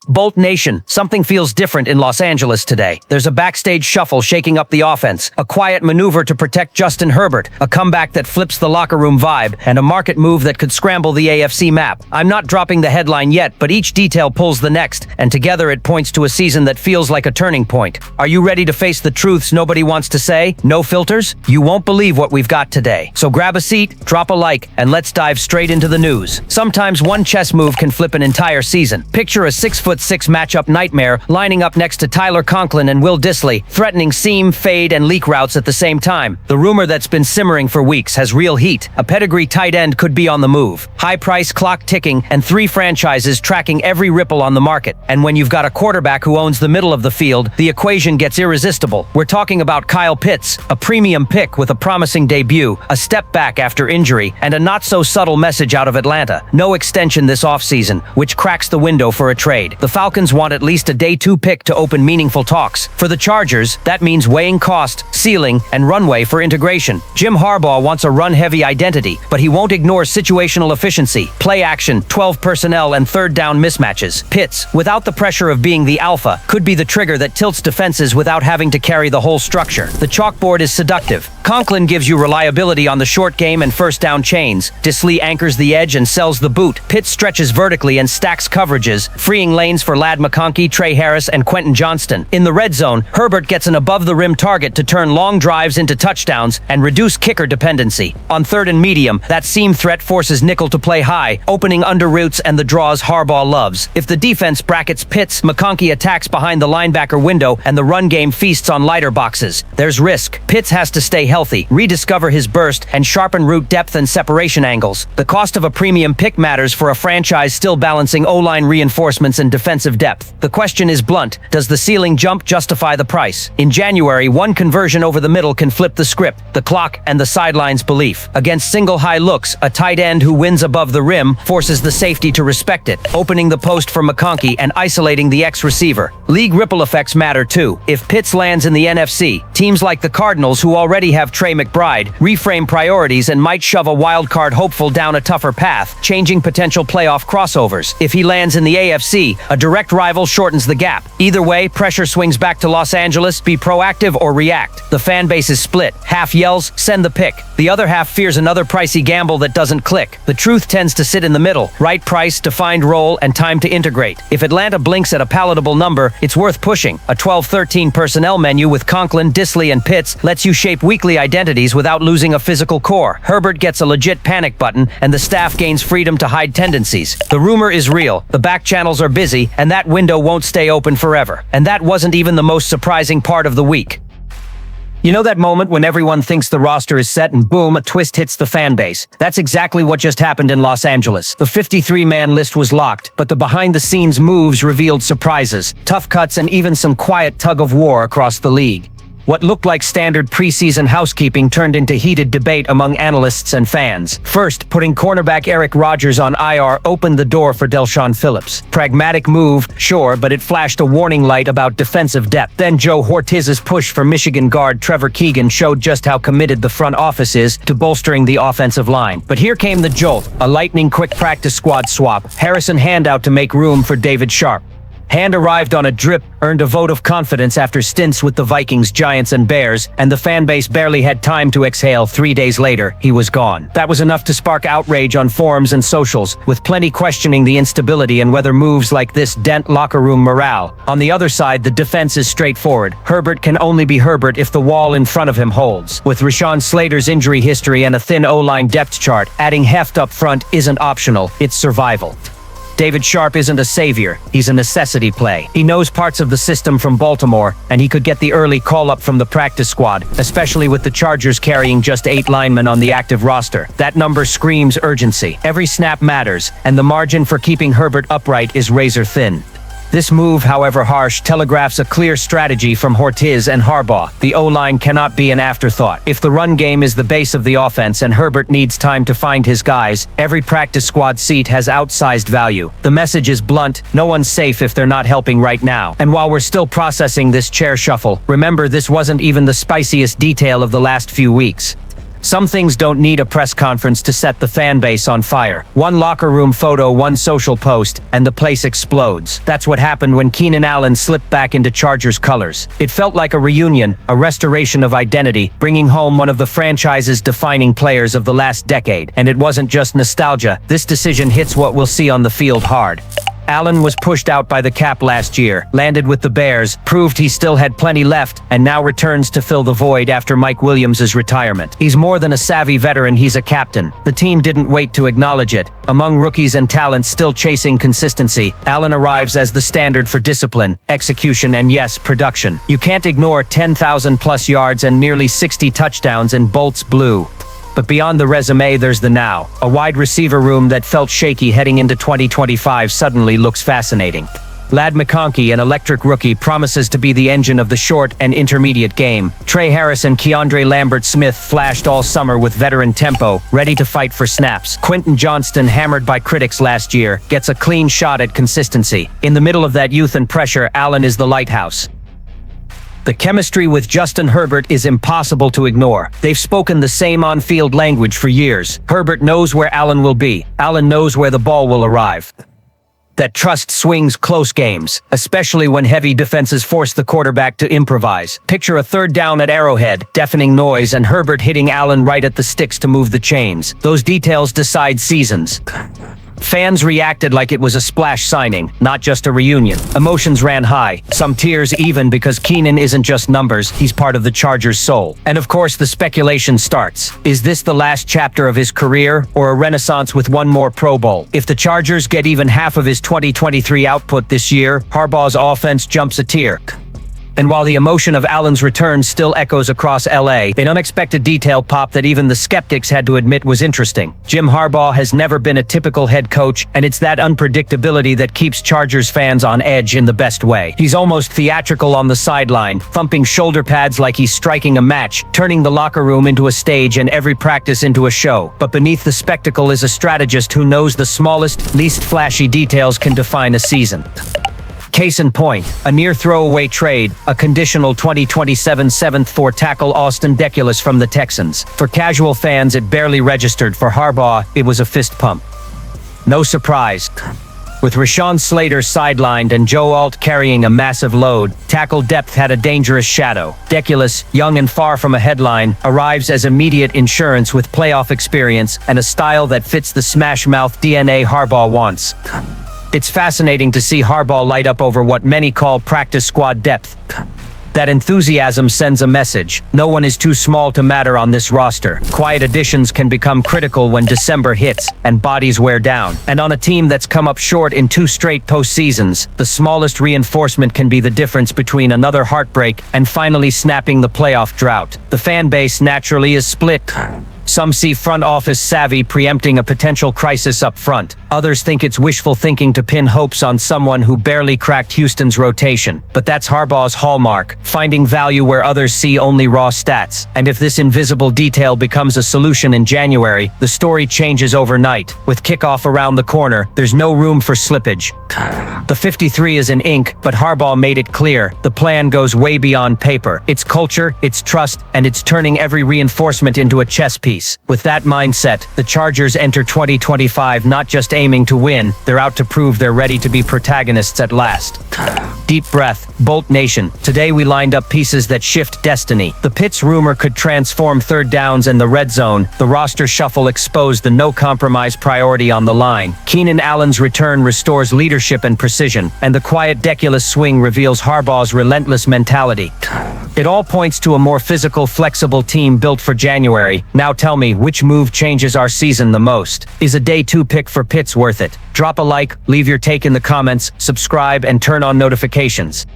Bolt Nation, something feels different in Los Angeles today. There's a backstage shuffle shaking up the offense, a quiet maneuver to protect Justin Herbert, a comeback that flips the locker room vibe, and a market move that could scramble the AFC map. I'm not dropping the headline yet, but each detail pulls the next, and together it points to a season that feels like a turning point. Are you ready to face the truths nobody wants to say? No filters? You won't believe what we've got today. So grab a seat, drop a like, and let's dive straight into the news. Sometimes one chess move can flip an entire season. Picture a 6'6" matchup nightmare lining up next to Tyler Conklin and Will Dissly, threatening seam, fade, and leak routes at the same time. The rumor that's been simmering for weeks has real heat. A pedigree tight end could be on the move. High price, clock ticking, and 3 franchises tracking every ripple on the market. And when you've got a quarterback who owns the middle of the field, the equation gets irresistible. We're talking about Kyle Pitts, a premium pick with a promising debut, a step back after injury, and a not-so-subtle message out of Atlanta. No extension this offseason, which cracks the window for a trade. The Falcons want at least a day 2 pick to open meaningful talks. For the Chargers, that means weighing cost, ceiling, and runway for integration. Jim Harbaugh wants a run-heavy identity, but he won't ignore situational efficiency, play action, 12 personnel, and third down mismatches. Pitts, without the pressure of being the alpha, could be the trigger that tilts defenses without having to carry the whole structure. The chalkboard is seductive. Conklin gives you reliability on the short game and first down chains. Dissly anchors the edge and sells the boot. Pitts stretches vertically and stacks coverages, freeing lanes for Lad McConkey, Trey Harris, and Quentin Johnston. In the red zone, Herbert gets an above-the-rim target to turn long drives into touchdowns and reduce kicker dependency. On third and medium, that seam threat forces nickel to play high, opening under routes and the draws Harbaugh loves. If the defense brackets Pitts, McConkey attacks behind the linebacker window and the run game feasts on lighter boxes. There's risk. Pitts has to stay healthy, rediscover his burst, and sharpen route depth and separation angles. The cost of a premium pick matters for a franchise still balancing O-line reinforcements and defensive depth. The question is blunt: does the ceiling jump justify the price? In January, one conversion over the middle can flip the script, the clock, and the sidelines' belief. Against single high looks, a tight end who wins above the rim forces the safety to respect it, opening the post for McConkey and isolating the ex-receiver. League ripple effects matter too. If Pitts lands in the NFC, teams like the Cardinals, who already have Trey McBride, reframe priorities and might shove a wildcard hopeful down a tougher path, changing potential playoff crossovers. If he lands in the AFC, a direct rival shortens the gap. Either way, pressure swings back to Los Angeles. Be proactive or react. The fan base is split. Half yells, send the pick. The other half fears another pricey gamble that doesn't click. The truth tends to sit in the middle. Right price, defined role, and time to integrate. If Atlanta blinks at a palatable number, it's worth pushing. A 12-13 personnel menu with Conklin, Dissly, and Pitts lets you shape weekly identities without losing a physical core. Herbert gets a legit panic button, and the staff gains freedom to hide tendencies. The rumor is real. The back channels are busy, and that window won't stay open forever. And that wasn't even the most surprising part of the week. You know that moment when everyone thinks the roster is set and boom, a twist hits the fan base? That's exactly what just happened in Los Angeles. The 53-man list was locked, but the behind-the-scenes moves revealed surprises, tough cuts, and even some quiet tug-of-war across the league. What looked like standard preseason housekeeping turned into heated debate among analysts and fans. First, putting cornerback Eric Rodgers on IR opened the door for Del'Shawn Phillips. Pragmatic move, sure, but it flashed a warning light about defensive depth. Then Joe Hortiz's push for Michigan guard Trevor Keegan showed just how committed the front office is to bolstering the offensive line. But here came the jolt, a lightning-quick practice squad swap. Harrison Hand out to make room for David Sharp. Hand arrived on a drip, earned a vote of confidence after stints with the Vikings, Giants, and Bears, and the fan base barely had time to exhale. 3 days later, he was gone. That was enough to spark outrage on forums and socials, with plenty questioning the instability and whether moves like this dent locker room morale. On the other side, the defense is straightforward. Herbert can only be Herbert if the wall in front of him holds. With Rashawn Slater's injury history and a thin O-line depth chart, adding heft up front isn't optional, it's survival. David Sharp isn't a savior, he's a necessity play. He knows parts of the system from Baltimore, and he could get the early call-up from the practice squad, especially with the Chargers carrying just 8 linemen on the active roster. That number screams urgency. Every snap matters, and the margin for keeping Herbert upright is razor thin. This move, however harsh, telegraphs a clear strategy from Hortiz and Harbaugh. The O-line cannot be an afterthought. If the run game is the base of the offense and Herbert needs time to find his guys, every practice squad seat has outsized value. The message is blunt: no one's safe if they're not helping right now. And while we're still processing this chair shuffle, remember this wasn't even the spiciest detail of the last few weeks. Some things don't need a press conference to set the fan base on fire. One locker room photo, one social post, and the place explodes. That's what happened when Keenan Allen slipped back into Chargers colors. It felt like a reunion, a restoration of identity, bringing home one of the franchise's defining players of the last decade. And it wasn't just nostalgia. This decision hits what we'll see on the field hard. Allen was pushed out by the cap last year, landed with the Bears, proved he still had plenty left, and now returns to fill the void after Mike Williams' retirement. He's more than a savvy veteran, he's a captain. The team didn't wait to acknowledge it. Among rookies and talents still chasing consistency, Allen arrives as the standard for discipline, execution, and yes, production. You can't ignore 10,000-plus yards and nearly 60 touchdowns in Bolts blue. But beyond the resume, there's the now. A wide receiver room that felt shaky heading into 2025 suddenly looks fascinating. Ladd McConkey, an electric rookie, promises to be the engine of the short and intermediate game. Trey Harris and Keandre Lambert-Smith flashed all summer with veteran tempo, ready to fight for snaps. Quentin Johnston, hammered by critics last year, gets a clean shot at consistency. In the middle of that youth and pressure, Allen is the lighthouse. The chemistry with Justin Herbert is impossible to ignore. They've spoken the same on-field language for years. Herbert knows where Allen will be. Allen knows where the ball will arrive. That trust swings close games, especially when heavy defenses force the quarterback to improvise. Picture a third down at Arrowhead, deafening noise, and Herbert hitting Allen right at the sticks to move the chains. Those details decide seasons. Fans reacted like it was a splash signing, not just a reunion. Emotions ran high, some tears even, because Keenan isn't just numbers, he's part of the Chargers' soul. And of course the speculation starts. Is this the last chapter of his career, or a renaissance with one more Pro Bowl? If the Chargers get even half of his 2023 output this year, Harbaugh's offense jumps a tier. And while the emotion of Allen's return still echoes across LA, an unexpected detail popped that even the skeptics had to admit was interesting. Jim Harbaugh has never been a typical head coach, and it's that unpredictability that keeps Chargers fans on edge in the best way. He's almost theatrical on the sideline, thumping shoulder pads like he's striking a match, turning the locker room into a stage and every practice into a show. But beneath the spectacle is a strategist who knows the smallest, least flashy details can define a season. Case in point, a near throwaway trade, a conditional 2027 7th for tackle Austin Deculus from the Texans. For casual fans, it barely registered. For Harbaugh, it was a fist pump. No surprise. With Rashawn Slater sidelined and Joe Alt carrying a massive load, tackle depth had a dangerous shadow. Deculus, young and far from a headline, arrives as immediate insurance with playoff experience and a style that fits the smash-mouth DNA Harbaugh wants. It's fascinating to see Harbaugh light up over what many call practice squad depth. That enthusiasm sends a message. No one is too small to matter on this roster. Quiet additions can become critical when December hits and bodies wear down. And on a team that's come up short in 2 straight postseasons, the smallest reinforcement can be the difference between another heartbreak and finally snapping the playoff drought. The fan base naturally is split. Some see front office savvy preempting a potential crisis up front. Others think it's wishful thinking to pin hopes on someone who barely cracked Houston's rotation. But that's Harbaugh's hallmark, finding value where others see only raw stats. And if this invisible detail becomes a solution in January, the story changes overnight. With kickoff around the corner, there's no room for slippage. The 53 is in ink, but Harbaugh made it clear. The plan goes way beyond paper. It's culture, it's trust, and it's turning every reinforcement into a chess piece. With that mindset, the Chargers enter 2025 not just aiming to win, they're out to prove they're ready to be protagonists at last. Deep breath, Bolt Nation. Today we lined up pieces that shift destiny. The Pitts rumor could transform third downs in the red zone. The roster shuffle exposed the no-compromise priority on the line. Keenan Allen's return restores leadership and precision, and the quiet Deculus swing reveals Harbaugh's relentless mentality. It all points to a more physical, flexible team built for January. Now tell me, which move changes our season the most? Is a day 2 pick for Pitts worth it? Drop a like, leave your take in the comments, subscribe, and turn on notifications.